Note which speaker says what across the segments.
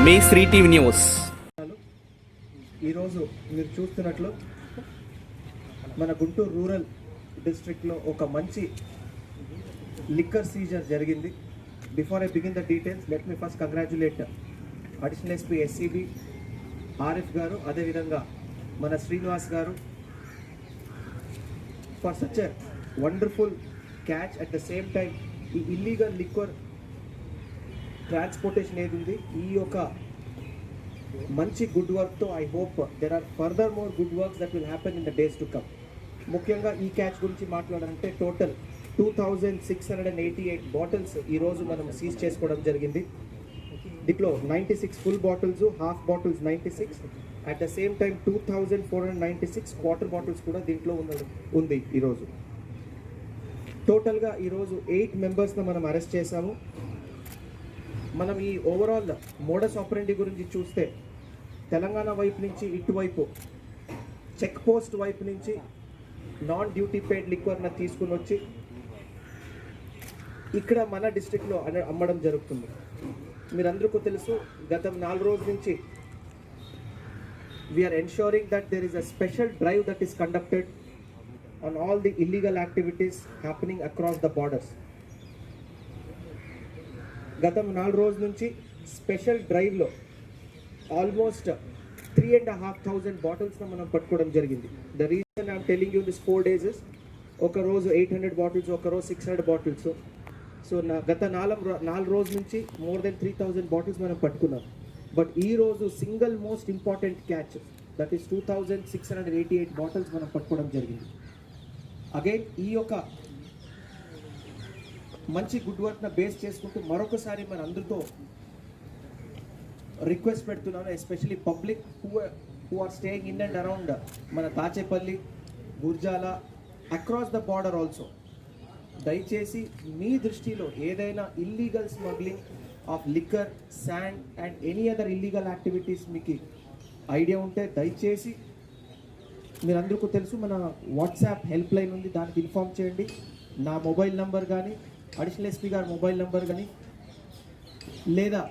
Speaker 1: మీ Shri TV news.
Speaker 2: ఈరోజు మీరు చూస్తున్నట్లు మన గుంటూరు రూరల్ డిస్ట్రిక్ట్లో ఒక మంచి లిక్కర్ సీజర్ జరిగింది. Before I begin the details, let me first congratulate additional SP SCB Arif garu, అదేవిధంగా మన Srinivas garu for such a wonderful catch. At the same time ఈ ఇల్లీగల్ లిక్కర్ ట్రాన్స్పోర్టేషన్ ఏది ఉంది, ఈ యొక్క మంచి గుడ్ వర్క్తో I hope there are further more good works that will happen in the days to come. ముఖ్యంగా ఈ క్యాచ్ గురించి మాట్లాడాలంటే టోటల్ 2688 బాటిల్స్ ఈరోజు మనం సీజ్ చేసుకోవడం జరిగింది. దీంట్లో 96 full bottles, half bottles 96, at the same time 2496 quarter bottles కూడా దీంట్లో ఉంది. ఈరోజు టోటల్గా ఈరోజు 8 మెంబర్స్ని మనం అరెస్ట్ చేశాము. మనం ఈ ఓవరాల్ మోడస్ ఆపరెండి గురించి చూస్తే తెలంగాణ వైపు నుంచి ఇటువైపు చెక్ పోస్ట్ వైపు నుంచి నాన్ డ్యూటీ పెయిడ్ లిక్వర్ని తీసుకుని వచ్చి ఇక్కడ మన డిస్ట్రిక్ట్లో అమ్మడం జరుగుతుంది. మీరందరికీ తెలుసు, గత 4 రోజుల నుంచి we are ensuring that there is a special drive that is conducted on all the illegal activities happening across the borders. గత 4 రోజుల నుంచి స్పెషల్ డ్రైవ్లో ఆల్మోస్ట్ 3,500 బాటిల్స్ని మనం పట్టుకోవడం జరిగింది. The reason I'm telling you this 4 days is, ఒక రోజు 800 బాటిల్స్, ఒక రోజు 600 బాటిల్స్. సో గత 4 రోజుల నుంచి మోర్ దెన్ 3,000 బాటిల్స్ మనం పట్టుకున్నాం. బట్ ఈ రోజు single most important catch, that is 2688 bottles మనం పట్టుకోవడం జరిగింది. అగైన్ ఈ యొక్క మంచి గుడ్ వర్క్ను బేస్ చేసుకుంటూ మరొకసారి మన అందరితో రిక్వెస్ట్ పెడుతున్నాను, especially public who are staying in and around మన Dachepalli, Gurajala, across the border also. దయచేసి మీ దృష్టిలో ఏదైనా illegal smuggling of liquor, sand and any other illegal activities మీకు ఐడియా ఉంటే దయచేసి, మీరందరికీ తెలుసు మన వాట్సాప్ హెల్ప్ లైన్ ఉంది, దానికి ఇన్ఫామ్ చేయండి. నా మొబైల్ నంబర్ కానీ, అడిషనల్ ఎస్పీ గారి మొబైల్ నెంబర్ కానీ, లేదా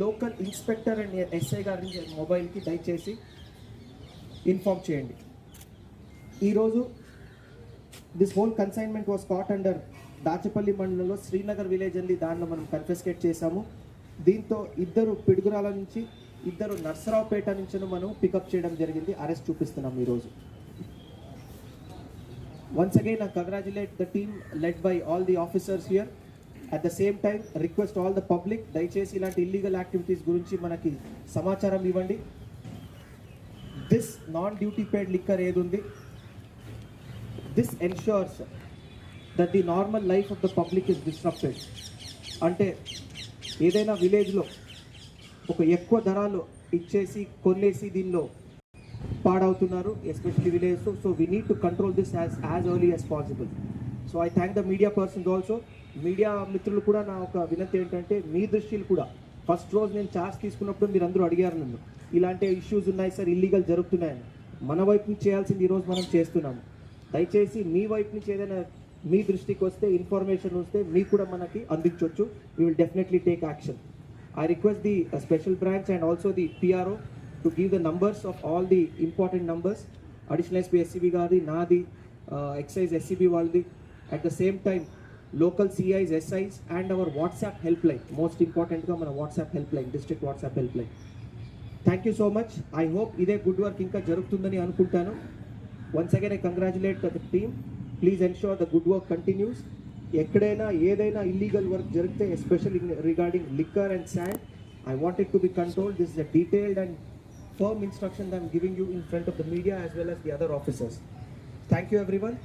Speaker 2: లోకల్ ఇన్స్పెక్టర్ అండ్ ఎస్ఐ గారి మొబైల్కి దయచేసి ఇన్ఫామ్ చేయండి. ఈరోజు this whole consignment was caught under Dachepalli మండలంలో శ్రీనగర్ విలేజ్ అని దానిలో మనం కన్ఫెస్కేట్ చేశాము. దీంతో 2 పిడుగురాల నుంచి, 2 నర్సరావుపేట నుంచి మనం పికప్ చేయడం జరిగింది. అరెస్ట్ చూపిస్తున్నాం ఈరోజు. Once again, I congratulate the team led by all the officers here. At the same time, request all the public, దయచేసి ఇలాంటి ఇల్లీగల్ యాక్టివిటీస్ గురించి మనకి సమాచారం ఇవ్వండి. This non duty paid liquor ఏది ఉంది, this ensures that the normal life of the public is disrupted. అంటే ఏదైనా విలేజ్లో ఒక ఎక్కువ ధరలు ఇచ్చేసి కొనేసి దీనిలో పాడవుతున్నారు, especially village. So we need to control this as early as possible. So I thank the media persons also. Media మిత్రులు కూడా నా ఒక వినతి ఏంటంటే, మీ దృష్టిలు కూడా ఫస్ట్ రోజు నేను ఛార్జ్ తీసుకున్నప్పుడు మీరు అందరూ అడిగారు నన్ను, ఇలాంటి ఇష్యూస్ ఉన్నాయి సార్, ఇల్లీగల్ జరుగుతున్నాయని. మన వైపు నుంచి చేయాల్సింది ఈరోజు మనం చేస్తున్నాము. దయచేసి మీ వైపు నుంచి ఏదైనా మీ దృష్టికి వస్తే, ఇన్ఫర్మేషన్ వస్తే మీకు కూడా మనకి అందించవచ్చు. We will definitely take action. I request the special branch and also the PRO to give the numbers of all the important numbers. Additional SP SCB Gadi, Nadi, Excise SCB Waldi. At the same time, local CIs, SIs and our WhatsApp helpline. Most important ga mana WhatsApp helpline, district WhatsApp helpline. Thank you so much. I hope ide good work inka jarugutundani anukuntanu. Once again I congratulate the team. Please ensure the good work continues. ఎక్కడైనా ఏదైనా illegal work జరిగితే, especially regarding liquor and sand, I want it to be controlled. This is a detailed and firm instruction I am giving you in front of the media as well as the other officers. Thank you everyone.